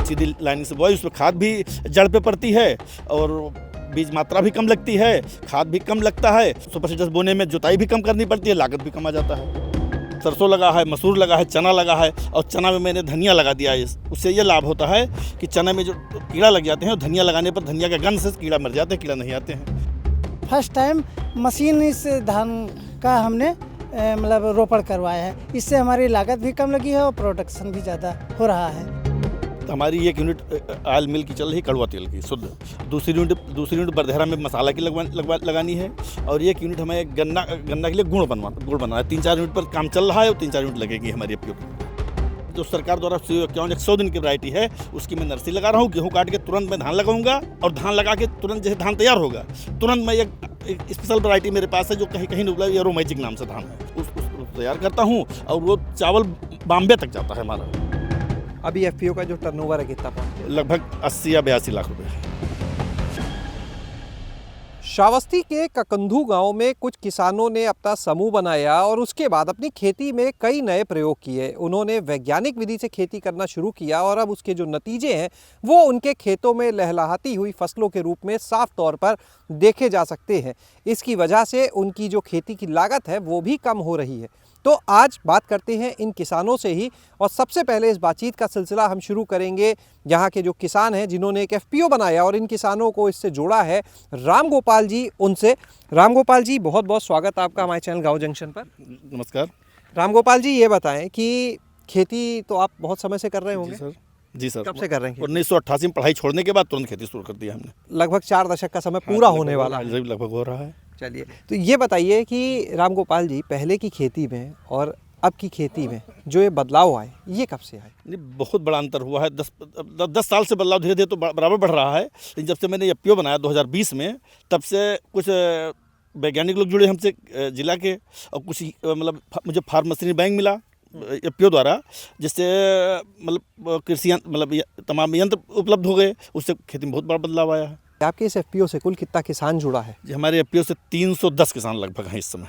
सीधी lining से बोई, उसमें खाद भी जड़ पे पड़ती है और बीज मात्रा भी कम लगती है, खाद भी कम लगता है। सुपर सीडर्स बोने में जुताई भी कम करनी पड़ती है, लागत भी कम आ जाता है। सरसों लगा है, मसूर लगा है, चना लगा है और चना में मैंने धनिया लगा दिया है। उससे ये लाभ होता है कि चना में जो कीड़ा लग जाते हैं, धनिया लगाने पर धनिया के गंध से कीड़ा मर जाते हैं, कीड़ा नहीं आते हैं। फर्स्ट टाइम मशीन इस धान का हमने मतलब रोपण करवाया है। इससे हमारी लागत भी कम लगी है और प्रोडक्शन भी ज़्यादा हो रहा है। तो हमारी एक यूनिट ऑयल मिल की चल रही, कड़वा तेल की शुद्ध। दूसरी यूनिट बरधेरा में मसाला की लगानी है और एक यूनिट हमें गन्ना के लिए गुड़ बनवाना है। 3-4 यूनिट पर काम चल रहा है और 3-4 यूनिट लगेगी हमारी एफपीओ की। जो सरकार द्वारा 100 दिन की वैरायटी है उसकी मैं नर्सरी लगा रहा हूँ। गेहूँ काट के तुरंत मैं धान लगाऊंगा और धान लगा के तुरंत जैसे धान तैयार होगा तुरंत मैं एक स्पेशल वैरायटी मेरे पास है जो कहीं नहीं उपलब्ध, एरो मैजिक नाम से धान है, उसको तैयार करता हूँ और वो चावल बॉम्बे तक जाता है हमारा। अभी एफपीओ का जो टर्नओवर है कितना पहुंच? लगभग 80 या 82 लाख रुपए। श्रावस्ती के ककंधू गांव में कुछ किसानों ने अपना समूह बनाया और उसके बाद अपनी खेती में कई नए प्रयोग किए। उन्होंने वैज्ञानिक विधि से खेती करना शुरू किया और अब उसके जो नतीजे हैं वो उनके खेतों में लहलहाती हुई फसलों के रूप में साफ तौर पर देखे जा सकते हैं। इसकी वजह से उनकी जो खेती की लागत है वो भी कम हो रही है। तो आज बात करते हैं इन किसानों से ही और सबसे पहले इस बातचीत का सिलसिला हम शुरू करेंगे यहाँ के जो किसान हैं जिन्होंने एक एफपीओ बनाया और इन किसानों को इससे जोड़ा है, राम गोपाल जी उनसे। राम गोपाल जी, बहुत बहुत स्वागत आपका हमारे चैनल गांव जंक्शन पर। नमस्कार। राम गोपाल जी, ये बताएं कि खेती तो आप बहुत समय से कर रहे होंगे? जी सर। कब से कर रहे हैं? 1988 में पढ़ाई छोड़ने के बाद तुरंत खेती शुरू कर दिया हमने। लगभग 4 दशक का समय पूरा होने वाला है। लगभग हो रहा है। चलिए, तो ये बताइए कि राम गोपाल जी, पहले की खेती में और अब की खेती में जो ये बदलाव आए, ये कब से आए? नहीं, बहुत बड़ा अंतर हुआ है। 10 साल से बदलाव धीरे धीरे तो बराबर बढ़ रहा है, लेकिन जब से मैंने एफपीओ बनाया 2020 में, तब से कुछ वैज्ञानिक लोग जुड़े हमसे जिला के और कुछ मतलब मुझे फार्म मशीनरी बैंक मिला एफपीओ द्वारा, जिससे मतलब कृषि मतलब तमाम यंत्र उपलब्ध हो गए। उससे खेती में बहुत बड़ा बदलाव आया है। आपके इस एफपीओ से कुल कितना किसान जुड़ा है? जी, हमारे एफपीओ से 310 किसान लगभग हैं इस समय।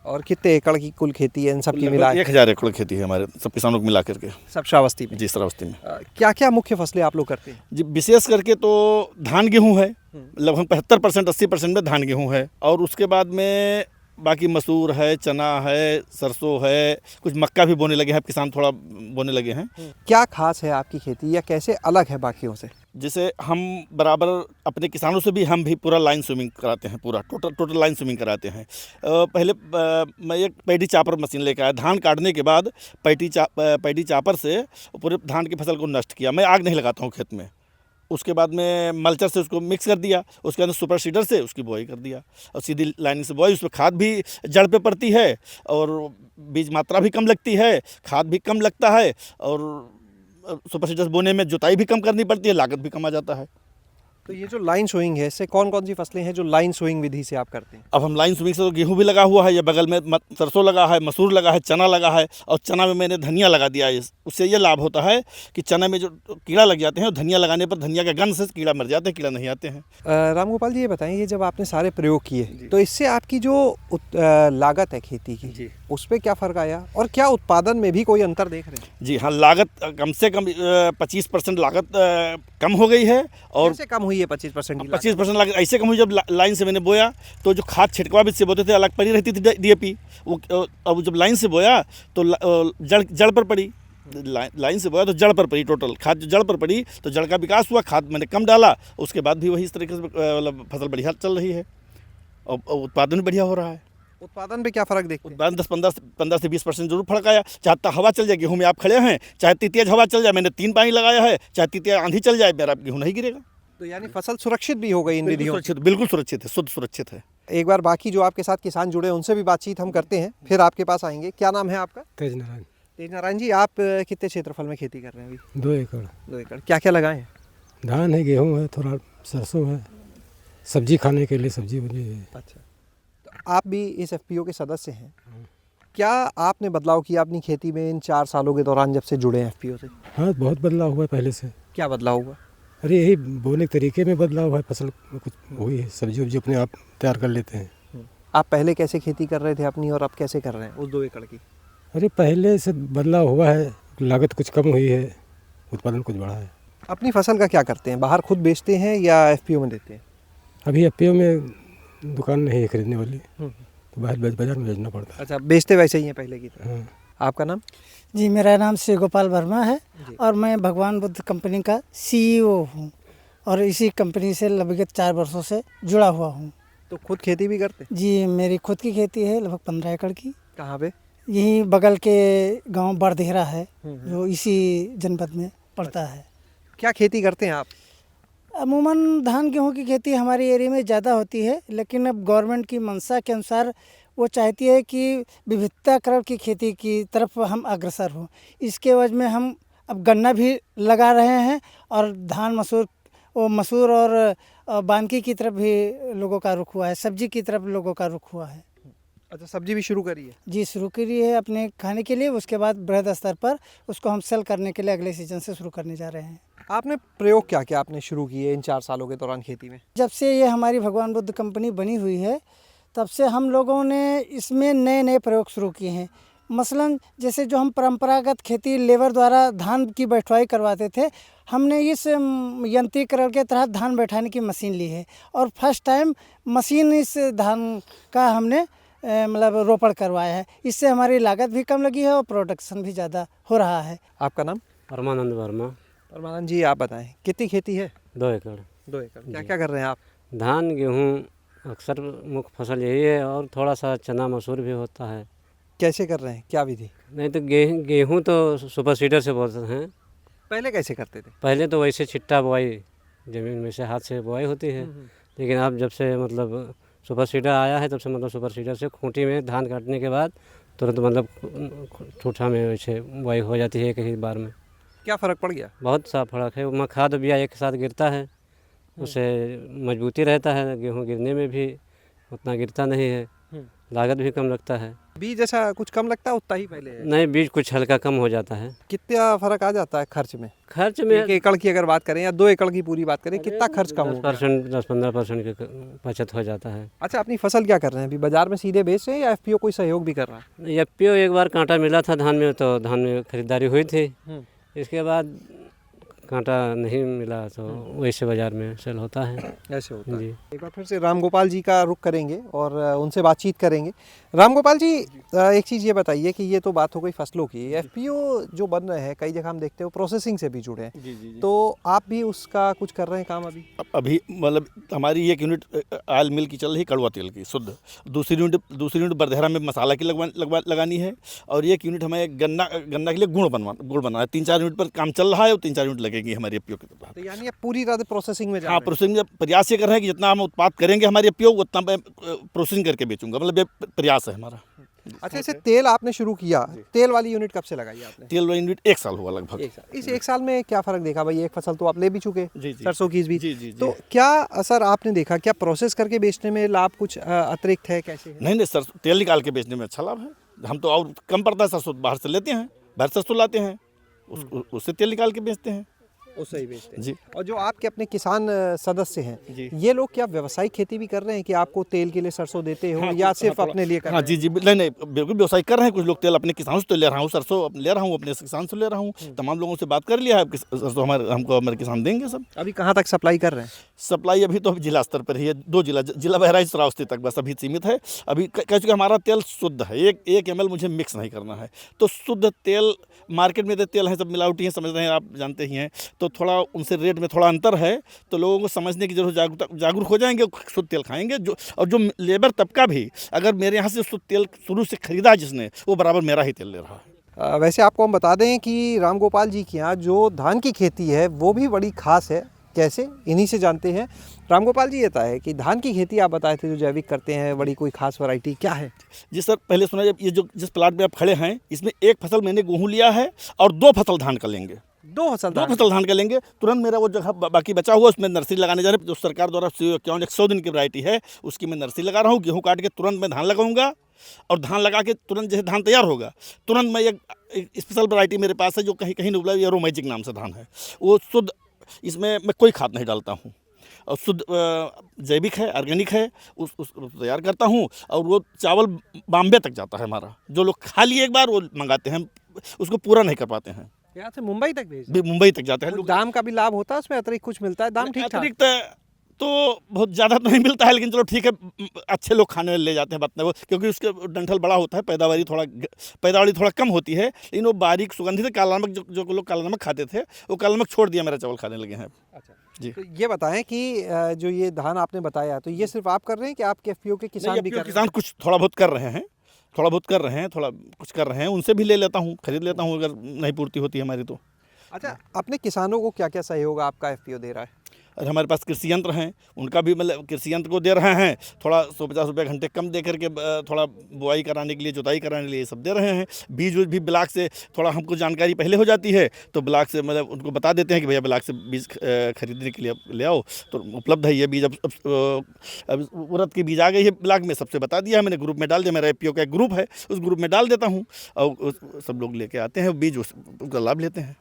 और कितने एकड़ की कुल खेती है इन सब की मिला? 1000 एकड़ खेती है हमारे सब किसानों को मिला करके। सब श्रावस्ती में? जी, श्रावस्ती में। क्या क्या मुख्य फसलें आप लोग करते हैं? जी, विशेष करके तो धान गेहूँ है, लगभग 75% 80% में धान गेहूँ है और उसके बाद में बाकी मसूर है, चना है, सरसों है, कुछ मक्का भी बोने लगे हैं, किसान थोड़ा बोने लगे हैं। क्या खास है आपकी खेती या कैसे अलग है बाकियों से? जैसे हम बराबर अपने किसानों से भी हम भी पूरा लाइन स्विमिंग कराते हैं, पूरा टोटल लाइन स्विमिंग कराते हैं। पहले मैं एक पैडी चापर मशीन लेकर आया। धान काटने के बाद पैडी चापर से पूरे धान की फसल को नष्ट किया। मैं आग नहीं लगाता हूँ खेत में। उसके बाद में मल्चर से उसको मिक्स कर दिया, उसके अंदर सुपर सीडर से उसकी बोई कर दिया और सीधी लाइनिंग से बोई। उसमें खाद भी जड़ पे पड़ती है और बीज मात्रा भी कम लगती है, खाद भी कम लगता है और सुपर सीडर्स बोने में जुताई भी कम करनी पड़ती है, लागत भी कम आ जाता है। तो ये जो लाइन सोइंग है, इससे कौन कौन सी फसलें हैं जो लाइन सोइंग विधि से आप करते हैं? अब हम लाइन स्विमिंग से तो गेहूँ भी लगा हुआ है, या बगल में सरसों लगा है, मसूर लगा है, चना लगा है और चना में मैंने धनिया लगा दिया है। उससे ये लाभ होता है कि चना में जो कीड़ा लग जाते हैं, धनिया लगाने पर धनिया के गंध से कीड़ा मर जाते हैं, कीड़ा नहीं आते हैं। राम गोपाल जी, ये बताएं, ये जब आपने सारे प्रयोग किए तो इससे आपकी जो लागत है खेती की, उस पर क्या फ़र्क आया और क्या उत्पादन में भी कोई अंतर देख रहे हैं? जी हाँ, लागत कम से कम 25% लागत कम हो गई है। और कैसे कम हुई है 25% की? 25% लागत ऐसे कम हुई जब लाइन से मैंने बोया तो जो खाद छिड़कवा भी से बोते थे अलग पड़ी रहती थी डीएपी, वो अब जब लाइन से बोया तो जड़ पर पड़ी। लाइन से बोया तो जड़ पर पड़ी, टोटल खाद जो जड़ पर पड़ी तो जड़ का विकास हुआ। खाद मैंने कम डाला, उसके बाद भी वही इस तरीके से मतलब फसल बढ़िया चल रही है और उत्पादन भी बढ़िया हो रहा है। उत्पादन पे क्या फ़र्क देखते हैं? उत्पादन 15 से 20% जरूर फर्क आया। चाहे हवा चल जाए, गेहूँ में आप खड़े हैं, चाहे तेज हवा चल जाए, मैंने 3 पानी लगाया है, चाहे तेज आंधी चल जाए, मेरा गेहूँ नहीं गिरेगा। तो यानी फसल सुरक्षित भी हो गई इन विधियों? बिल्कुल सुरक्षित है, शुद्ध सुरक्षित है। एक बार बाकी जो आपके साथ किसान जुड़े उनसे भी बातचीत हम करते हैं, फिर आपके पास आएंगे। क्या नाम है आपका? तेज नारायण। तेज नारायण जी, आप कितने क्षेत्रफल में खेती कर रहे हैं अभी? 2 एकड़। 2 एकड़। क्या क्या लगाए हैं? धान है, गेहूँ है, थोड़ा सरसों है, सब्जी खाने के लिए सब्जी बनी है। अच्छा, तो आप भी इस एफपीओ के सदस्य हैं। क्या आपने बदलाव किया अपनी खेती में इन 4 सालों के दौरान जब से जुड़े हैं एफपीओ से? हाँ, बहुत बदलाव हुआ है पहले से। क्या बदलाव हुआ? अरे यही बोने के तरीके में बदलाव है, फसल में कुछ हुई है, सब्जी वब्जी अपने आप तैयार कर लेते हैं। आप पहले कैसे खेती कर रहे थे अपनी और अब कैसे कर रहे हैं उस 2 एकड़ की? अरे पहले से बदलाव हुआ है, लागत कुछ कम हुई है, उत्पादन कुछ बढ़ा है। अपनी फसल का क्या करते हैं, बाहर खुद बेचते हैं या एफपीओ में देते हैं? अभी एफपीओ में दुकान नहीं है खरीदने वाली, तो बाहर बाजार में बेचना पड़ता है। अच्छा, बेचते वैसे ही हैं पहले की तरह। हाँ। आपका नाम? जी, मेरा नाम श्री गोपाल वर्मा है जी। और मैं भगवान बुद्ध कंपनी का सीईओ हूँ और इसी कंपनी से लगभग 4 वर्षों से जुड़ा हुआ हूँ। तो खुद खेती भी करते हैं? जी, मेरी खुद की खेती है लगभग 15 एकड़ की। कहाँ पे? यही बगल के गांव बड़देहरा है जो इसी जनपद में पड़ता है। क्या खेती करते हैं आप? अमूमन धान गेहूं की खेती हमारे एरिया में ज़्यादा होती है, लेकिन अब गवर्नमेंट की मंशा के अनुसार वो चाहती है कि विविधताकरण की खेती की तरफ हम अग्रसर हों। इसके वजह में हम अब गन्ना भी लगा रहे हैं और धान मसूर और बानकी की तरफ भी लोगों का रुख हुआ है, सब्जी की तरफ लोगों का रुख हुआ है। अच्छा, सब्जी भी शुरू करी है? जी, शुरू करी है अपने खाने के लिए, उसके बाद बृहद स्तर पर उसको हम सेल करने के लिए अगले सीजन से शुरू करने जा रहे हैं। आपने प्रयोग क्या क्या आपने शुरू किए इन 4 सालों के दौरान खेती में? जब से ये हमारी भगवान बुद्ध कंपनी बनी हुई है तब से हम लोगों ने इसमें नए नए प्रयोग शुरू किए हैं। मसलन जैसे जो हम परंपरागत खेती लेबर द्वारा धान की बैठवाई करवाते थे, हमने इस यंत्रीकरण के तहत धान बैठाने की मशीन ली है और फर्स्ट टाइम मशीन इस धान का हमने मतलब रोपण करवाया है। इससे हमारी लागत भी कम लगी है और प्रोडक्शन भी ज़्यादा हो रहा है। आपका नाम? परमानंद वर्मा। परमानंद जी, आप बताएं कितनी खेती है? 2 एकड़। 2 एकड़। क्या क्या कर रहे हैं आप? धान गेहूँ अक्सर मुख्य फसल यही है और थोड़ा सा चना मसूर भी होता है। कैसे कर रहे हैं, क्या विधि? नहीं तो गेहूँ तो सुपर सीडर से बोलते हैं। पहले कैसे करते थे? पहले तो वैसे छिट्टा बोआई ज़मीन में से हाथ से बोआई होती है, लेकिन अब जब से मतलब सुपर सीडर आया है तब से मतलब सुपर सीडर से खूंटी में धान काटने के बाद तुरंत मतलब ठूठा में वैसे बोआई हो जाती है एक ही बार में। क्या फ़र्क पड़ गया? बहुत सा फर्क है। उसमें खाद बिया एक साथ गिरता है, उससे मजबूती रहता है, गेहूँ गिरने में भी उतना गिरता नहीं है, लागत भी कम लगता है। बीज जैसा कुछ कम लगता है उतना ही पहले है? नहीं, बीज कुछ हल्का कम हो जाता है। कितना फ़र्क आ जाता है खर्च में? खर्च में 1 एकड़ की अगर बात करें या 2 एकड़ की पूरी बात करें, कितना खर्च कम होगा? 10-15% की बचत हो जाता है। अच्छा, अपनी फसल क्या कर रहे हैं अभी? बाजार में सीधे बेच रहे हैं या एफपीओ कोई सहयोग भी कर रहा है? एफपीओ एक बार कांटा मिला था धान में, तो धान में खरीदारी हुई थी। इसके बाद कांटा नहीं मिला तो वैसे बाज़ार में सेल होता है। ऐसे होता जी। है। एक बार फिर से राम गोपाल जी का रुख करेंगे और उनसे बातचीत करेंगे। राम गोपाल जी, एक चीज़ ये बताइए कि ये तो बात हो गई फसलों की, एफपीओ जो बन रहे हैं कई जगह हम देखते हो प्रोसेसिंग से भी जुड़े हैं, जी। तो आप भी उसका कुछ कर रहे हैं काम अभी? अभी मतलब हमारी एक यूनिट ऑयल मिल की चल रही, कड़वा तेल की शुद्ध। दूसरी यूनिट बरधेरा में मसाला की लगानी है और एक यूनिट हमें गन्ना के लिए गुड़ बनाना है। 3-4 यूनिट पर काम चल रहा है और 3-4 यूनिट लगेगी हमारी एफपीओ के तहत। तो यानी आप पूरी तरह प्रोसेसिंग में जा हाँ, रहे हैं? प्रोसेसिंग में प्रयास ये कर रहे हैं कि जितना हम उत्पाद करेंगे हमारी एफपीओ उतना मैं प्रोसेसिंग करके बेचूंगा, मतलब ये प्रयास है हमारा। अच्छा, इसे तेल आपने शुरू किया, तेल वाली यूनिट कब से लगाई आपने? तेल वाली यूनिट 1 साल हुआ लगभग। 1 साल। इस 1 साल में क्या फ़र्क देखा भाई? एक फसल तो आप ले भी चुके, जी। सरसों की भी। जी। तो क्या असर आपने देखा? क्या प्रोसेस करके बेचने में लाभ कुछ अतिरिक्त है, कैसे है? नहीं, सरसों तेल निकाल के बेचने में अच्छा लाभ है। हम तो और कम पड़ता है, सरसों बाहर से लेते हैं, बाहर सरसों लाते हैं, उससे तेल निकाल के बेचते हैं। उससे ही बेचते हैं। जी। और जो आपके अपने किसान सदस्य हैं, जी। ये लोग क्या व्यवसायिक खेती भी कर रहे हैं कि आपको तेल के लिए सरसों देते हो या सिर्फ अपने लिए कर हाँ, रहे हैं? जी, नहीं, बिल्कुल व्यवसाय कर रहे हैं। कुछ लोग तेल अपने किसानों से तो ले रहा हूँ, सरसों ले रहा हूँ अपने किसान से ले रहा हूँ। तमाम लोगों से बात कर लिया है, सरसों हमारे किसान देंगे सब। अभी कहाँ तक सप्लाई कर रहे हैं? सप्लाई अभी तो जिला स्तर पर ही है, 2 जिला बहराइच श्रावस्ती तक बस अभी सीमित है। अभी कह चुके हमारा तेल शुद्ध है, एक ml मुझे मिक्स नहीं करना है। तो शुद्ध तेल मार्केट में तेल हैं, सब मिलावटी हैं, समझ रहे हैं, आप जानते ही हैं। तो थोड़ा उनसे रेट में थोड़ा अंतर है, तो लोगों को समझने की जरूरत, जागरूक हो जाएंगे, शुद्ध तेल खाएंगे। जो लेबर तबका भी अगर मेरे यहाँ से शुद्ध तेल शुरू से खरीदा जिसने, वो बराबर मेरा ही तेल ले रहा है। वैसे आपको हम बता दें कि राम गोपाल जी के यहाँ जो धान की खेती है वो भी बड़ी खास है। कैसे, इन्हीं से जानते हैं। राम गोपाल जी, ये है कि धान की खेती आप बताए थे जो जैविक करते हैं, बड़ी कोई खास वैरायटी क्या है? जी सर, पहले सुना, ये जो जिस प्लाट में आप खड़े हैं, इसमें 1 फसल मैंने गेहूँ लिया है और 2 फसल धान का लेंगे। 2 फसल धान का लेंगे। तुरंत मेरा वो जगह बाकी बचा हुआ, उसमें नर्सरी लगाने जा रहे हैं। जो सरकार द्वारा 100 दिन की वैरायटी है, उसकी मैं नर्सरी लगा रहा हूँ। गेहूँ काट के तुरंत मैं धान लगाऊंगा और धान लगा के तुरंत जैसे धान तैयार होगा, तुरंत मैं एक स्पेशल वैरायटी मेरे पास है जो कहीं नहीं उपलब्ध, येरो मैजिक नाम से धान है। वो शुद्ध, इसमें मैं कोई खाद नहीं डालता हूँ और शुद्ध जैविक है, ऑर्गेनिक है। उस तैयार करता हूँ और वो चावल बॉम्बे तक जाता है हमारा। जो लोग खा लिए एक बार, वो मंगाते हैं, उसको पूरा नहीं कर पाते हैं। यहाँ से मुंबई तक भेजते मुंबई तक जाते हैं हैं? लोग। दाम का भी लाभ होता है उसमें, अतिरिक्त कुछ मिलता है? दाम ठीक ठाक? अतिरिक्त तो बहुत ज़्यादा तो नहीं मिलता है, लेकिन चलो ठीक है, अच्छे लोग खाने ले जाते हैं, बात नहीं वो, क्योंकि उसके डंठल बड़ा होता है, पैदावारी थोड़ा कम होती है, लेकिन वो बारीक सुगंधित काला नमक जो लोग काला नमक खाते थे वो काला नमक छोड़ दिया, मेरा चावल खाने लगे हैं। अच्छा जी। तो ये बताएं कि जो ये धान आपने बताया, तो ये सिर्फ आप कर रहे हैं कि आपके एफपीओ के किसान भी कर रहे हैं? किसान कुछ थोड़ा बहुत कर रहे हैं, थोड़ा कुछ कर रहे हैं, उनसे भी ले लेता हूँ, खरीद लेता हूँ अगर नहीं पूर्ति होती है हमारी तो। अच्छा, अपने किसानों को क्या क्या सहयोग आपका एफपीओ दे रहा है? और हमारे पास कृषि यंत्र हैं, उनका भी मतलब कृषि यंत्र को दे रहे हैं, थोड़ा 150 रुपये घंटे कम दे करके थोड़ा बुआई कराने के लिए, जुताई कराने के लिए सब दे रहे हैं। बीज भी ब्लॉक से थोड़ा हमको जानकारी पहले हो जाती है, तो ब्लॉक से मतलब उनको बता देते हैं कि भैया ब्लॉक से बीज खरीदने के लिए ले आओ, तो उपलब्ध है ये बीज। अब उड़द की बीज आ गई है ब्लॉक में, सबसे बता दिया है मैंने, ग्रुप में डाल दिया, मेरा एफपीओ का एक ग्रुप है, उस ग्रुप में डाल देता हूँ और सब लोग लेके आते हैं बीज, उसका लाभ लेते हैं।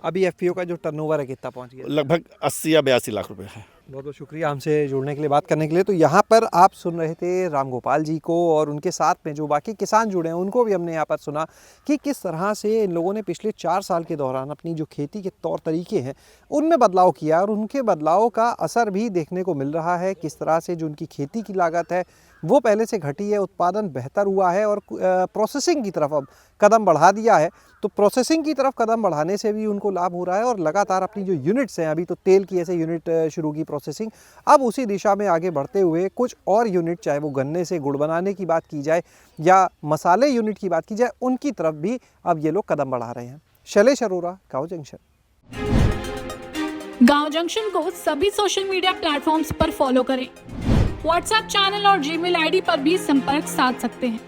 अभी एफपीओ का जो टर्नओवर है कितना पहुंच गया? लगभग 80 या 82 लाख रुपए है। बहुत बहुत शुक्रिया हमसे जुड़ने के लिए, बात करने के लिए। तो यहाँ पर आप सुन रहे थे राम गोपाल जी को, और उनके साथ में जो बाकी किसान जुड़े हैं उनको भी हमने यहाँ पर सुना कि किस तरह से इन लोगों ने पिछले 4 साल के दौरान अपनी जो खेती के तौर तरीके हैं उनमें बदलाव किया, और उनके बदलाव का असर भी देखने को मिल रहा है। किस तरह से जो उनकी खेती की लागत है वो पहले से घटी है, उत्पादन बेहतर हुआ है, और प्रोसेसिंग की तरफ अब कदम बढ़ा दिया है। तो प्रोसेसिंग की तरफ कदम बढ़ाने से भी उनको लाभ हो रहा है, और लगातार अपनी जो यूनिट्स हैं, अभी तो तेल की ऐसे यूनिट शुरू की प्रोसेसिंग, अब उसी दिशा में आगे बढ़ते हुए कुछ और यूनिट, चाहे वो गन्ने से गुड़ बनाने की बात की जाए या मसाले यूनिट की बात की जाए, उनकी तरफ भी अब ये लोग कदम बढ़ा रहे हैं। शैलेश अरोरा, गाँव जंक्शन। गाँव जंक्शन को सभी सोशल मीडिया प्लेटफॉर्म्स पर फॉलो करें। व्हाट्सएप चैनल और जीमेल आईडी पर भी संपर्क साध सकते हैं।